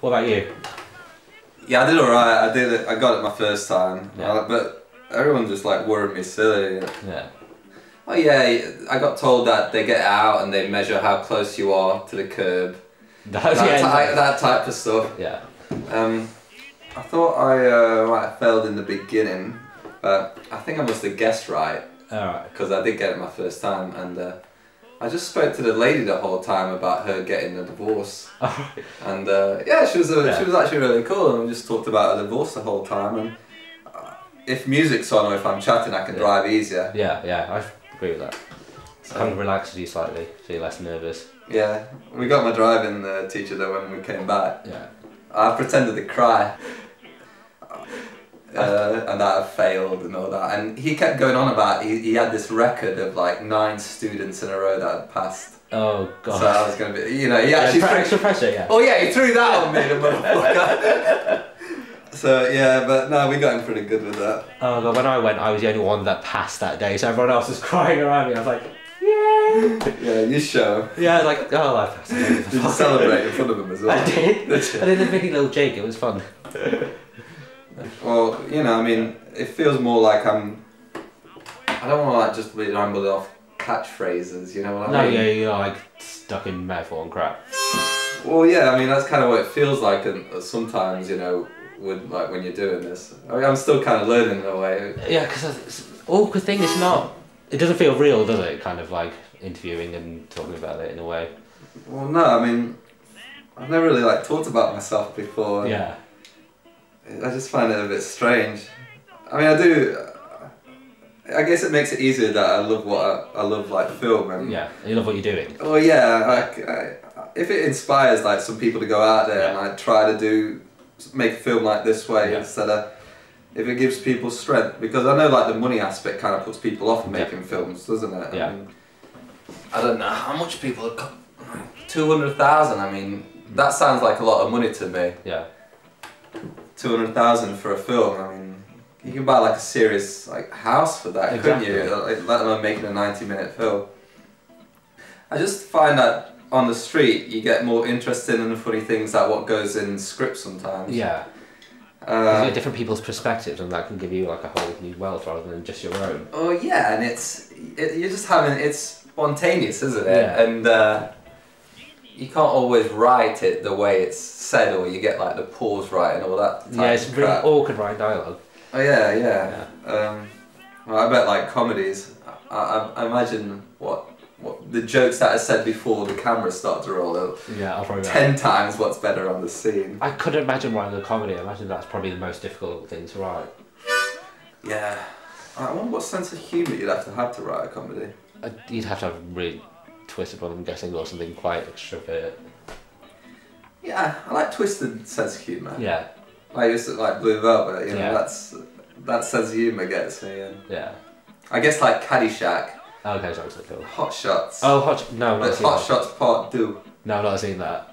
What about you? Yeah, I did alright. I got it my first time, but everyone just like worried me silly. Yeah. Oh yeah, I got told that they get out and they measure how close you are to the curb. That type of stuff. Yeah. I thought I might have failed in the beginning, but I think I must have guessed right. Alright. Because I did get it my first time, and I just spoke to the lady the whole time about her getting a divorce. And yeah, she was actually really cool, and we just talked about a divorce the whole time. And if music's on or if I'm chatting, I can drive easier. Yeah, I agree with that. It kind of relaxes you slightly, so you're less nervous. Yeah, we got my driving teacher though when we came back. Yeah. I pretended to cry. And that I failed and all that, and he kept going on about he had this record of like 9 students in a row that had passed. Oh god! So I was going to be, he actually extra pressure, yeah. Oh yeah, he threw that on me, the motherfucker. So yeah, but no, we got him pretty good with that. Oh god, when I went, I was the only one that passed that day, so everyone else was crying around me. I was like, yay! Yeah, you show. Yeah, I was like, oh, I passed. Did you celebrate in front of him as well? I did. I did a mini little jig. It was fun. Well, I mean, it feels more like I don't want to like just be rambled off catchphrases, you know what I mean? No, yeah, you're like stuck in metaphor and crap. Well, yeah, I mean that's kind of what it feels like, and sometimes with like when you're doing this. I mean, I'm still kind of learning in a way. Yeah, because the awkward thing is it doesn't feel real, does it? Kind of like interviewing and talking about it in a way. Well, no, I mean, I've never really like talked about myself before. Yeah. I just find it a bit strange. I mean, I do. I guess it makes it easier that I love I love like film and. Yeah, and you love what you're doing. Oh yeah, like if it inspires like some people to go out there and like try to make a film like this way instead of, if it gives people strength, because I know like the money aspect kind of puts people off making films, doesn't it? Yeah. I mean, I don't know how much people have got. 200,000. I mean, that sounds like a lot of money to me. Yeah. 200,000 for a film. I mean, you can buy like a serious like house for that, couldn't you? Like, let alone making a 90-minute film. I just find that on the street you get more interested in the funny things like what goes in scripts sometimes. Yeah. You get different people's perspectives, and that can give you like a whole new world rather than just your own. Oh yeah, and you're just having, it's spontaneous, isn't it? Yeah. And you can't always write it the way it's said, or you get like the pause right and all that. Yeah, it's really awkward writing dialogue. Oh yeah. Well, I bet like comedies. I imagine what the jokes that are said before the camera starts to roll out. Yeah, I'll probably 10 times what's better on the scene. I couldn't imagine writing a comedy. I imagine that's probably the most difficult thing to write. Yeah. I wonder what sense of humour you'd have to write a comedy. You'd have to have a really twisted one, I'm guessing, or something quite extravert. Yeah, I like twisted sense of humour. Yeah. Like it's like Blue Velvet, that sense of humour gets me. And yeah. I guess like Caddyshack. Oh, okay, sorry, cool. Hot Shots. Oh, no, not Hot Shots Part 2. No, I've not seen that.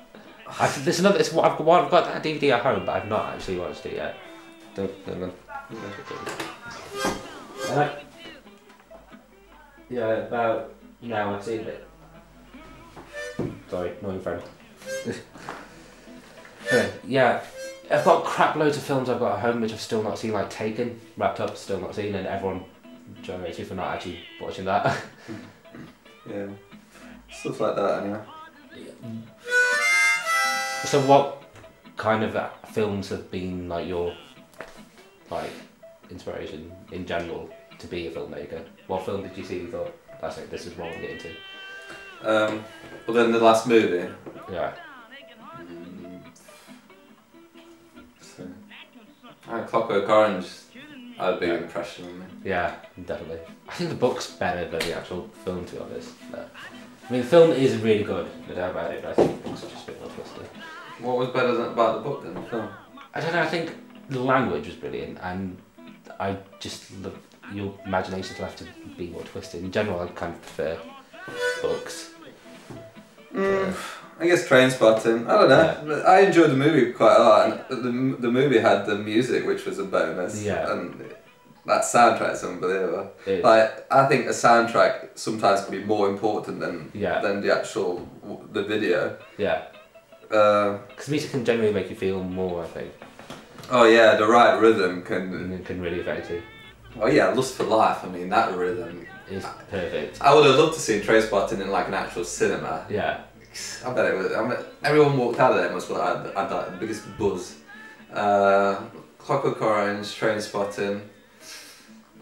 There's another. I've got that DVD at home, but I've not actually watched it yet. Yeah, about now I've seen it. Sorry, annoying friend. Yeah, I've got crap loads of films I've got at home which I've still not seen, like Taken, Wrapped Up, still not seen, and everyone generates me for not actually watching that. Yeah, stuff like that anyway. So what kind of films have been like your inspiration in general to be a filmmaker? What film did you see you thought, that's it, this is what I'm getting to? Well then the last movie. Yeah. Clockwork Orange had a big impression on me. Yeah, definitely. I think the book's better than the actual film, to be honest. I mean, the film is really good, no doubt about it, but I think the book's just a bit more twisted. What was better about the book than the film? I don't know, I think the language was brilliant, and I just love your imagination to have to be more twisted. In general, I kind of prefer books. I guess Trainspotting. I don't know. Yeah. I enjoyed the movie quite a lot, and the movie had the music, which was a bonus. Yeah. And That soundtrack's unbelievable. Like, I think a soundtrack sometimes can be more important than the actual the video. Yeah. Because music can generally make you feel more, I think. Oh yeah, the right rhythm can really affect you. Oh yeah, Lust for Life. I mean, that rhythm is perfect. I would have loved to see Trainspotting in like an actual cinema. Yeah. I bet it was. I mean, everyone walked out of there must have had like the biggest buzz. Clockwork Orange, Trainspotting.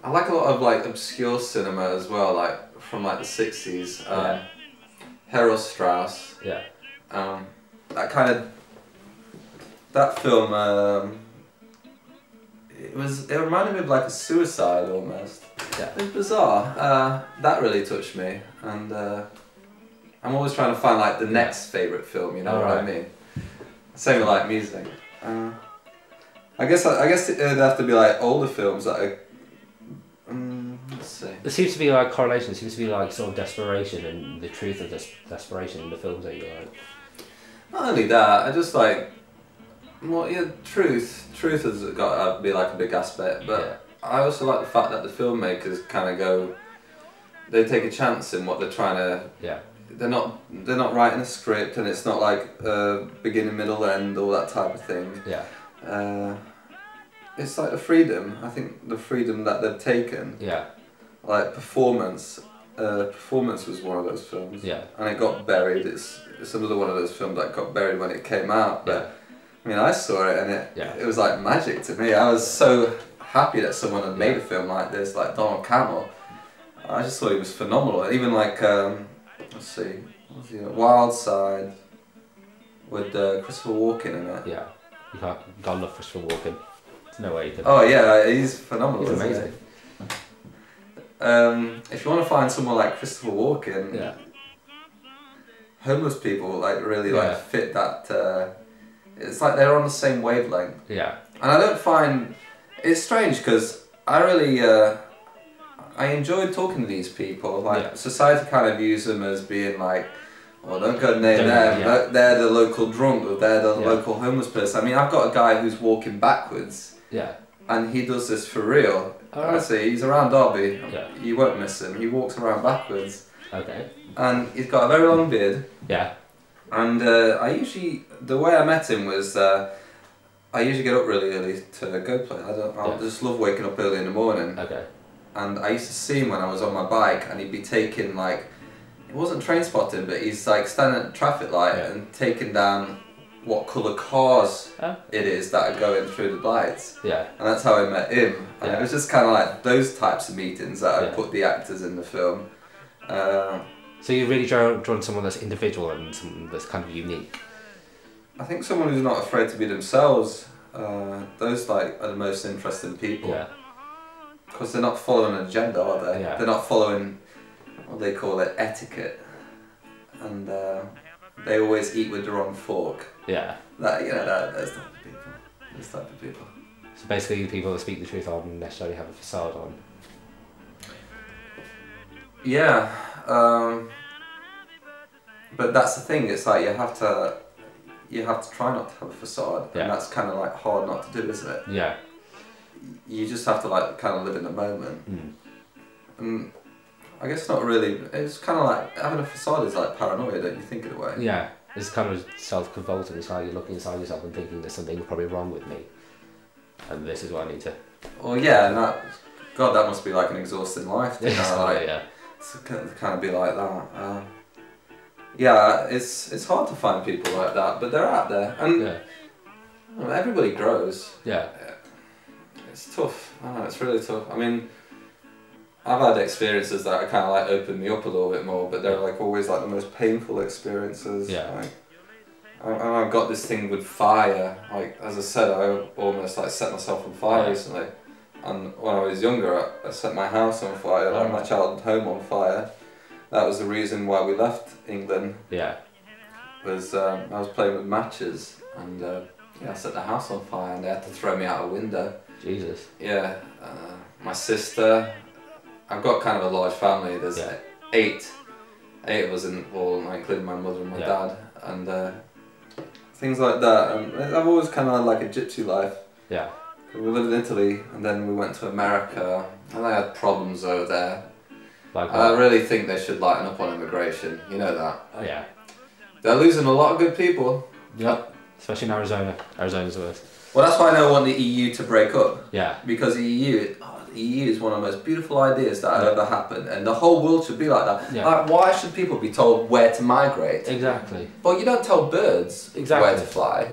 I like a lot of like obscure cinema as well, like from like the 60s. Harold Strauss. Yeah. That film. It reminded me of like a suicide almost. Yeah. It was bizarre. That really touched me, and I'm always trying to find like the next favourite film. You know what I mean? Same with like music. I guess it'd have to be like older films that are. Let's see. There seems to be like correlation. There seems to be like sort of desperation and the truth of this desperation in the films that you like. Not only that, I just like. Well, yeah, truth has got to be like a big aspect, but I also like the fact that the filmmakers kind of go. They take a chance in what they're trying to. Yeah. They're not writing a script, and it's not like beginning, middle, end, all that type of thing. Yeah. It's like the freedom. I think the freedom that they've taken. Yeah. Like Performance. Performance was one of those films. Yeah. And it got buried. It's another one of those films that got buried when it came out. But I mean, I saw it and it was like magic to me. I was so happy that someone had made a film like this, like Donald Cameron. I just thought he was phenomenal. Even like, let's see, what was he, Wild Side with Christopher Walken in it. Yeah, you gotta love Christopher Walken. There's no way you could. Oh yeah, he's phenomenal. He's amazing. If you want to find someone like Christopher Walken, homeless people like really like fit that. It's like they're on the same wavelength. Yeah. And I don't find it's strange because I really I enjoyed talking to these people. Like society kind of views them as being like, well, don't go near them. They're the local drunk or they're the local homeless person. I mean, I've got a guy who's walking backwards. Yeah. And he does this for real. Honestly, he's around Derby. Yeah. You won't miss him. He walks around backwards. Okay. And he's got a very long beard. Yeah. And the way I met him was, I usually get up really early to go play. I just love waking up early in the morning. Okay. And I used to see him when I was on my bike, and he'd be taking like, it wasn't train spotting, but he's like standing at the traffic light and taking down what colour cars it is that are going through the lights. Yeah. And that's how I met him. And it was just kind of like those types of meetings that I put the actors in the film. So you really drawn someone that's individual and someone that's kind of unique. I think someone who's not afraid to be themselves. Those like are the most interesting people. Yeah. Because they're not following an agenda, are they? Yeah. They're not following what they call it etiquette, and they always eat with the wrong fork. Yeah. Those type of people. Those type of people. So basically, the people that speak the truth aren't necessarily have a facade on. Yeah. But that's the thing. It's like you have to try not to have a facade, and that's kind of like hard not to do, isn't it? Yeah. You just have to like kind of live in the moment. And I guess not really. It's kind of like having a facade is like paranoia, don't you think in a way? Yeah. It's kind of self-convulsing. It's like you're looking inside yourself and thinking there's something probably wrong with me, and this is what I need to. Well, yeah, and that must be like an exhausting life. To kind of be like that. Yeah, it's hard to find people like that, but they're out there, and everybody grows. Yeah. It's tough. I know, it's really tough. I mean, I've had experiences that kind of like opened me up a little bit more, but they're like always like the most painful experiences. Yeah. Like, I've got this thing with fire. Like as I said, I almost like set myself on fire recently, and when I was younger, I set my house on fire, like my childhood home on fire. That was the reason why we left England. Yeah. Was I was playing with matches, and I set the house on fire, and they had to throw me out a window. Jesus. Yeah. My sister. I've got kind of a large family. There's eight of us involved, including my mother and my dad, and things like that. And I've always kind of had like a gypsy life. Yeah. We lived in Italy, and then we went to America, and they had problems over there. Like I really think they should lighten up on immigration. You know that. Oh yeah. They're losing a lot of good people. Yep. Especially in Arizona. Arizona's the worst. Well, that's why I don't want the EU to break up. Yeah. Because the EU is one of the most beautiful ideas that have ever happened, and the whole world should be like that. Yeah. Like, why should people be told where to migrate? Exactly. Well, you don't tell birds Exactly. where to fly.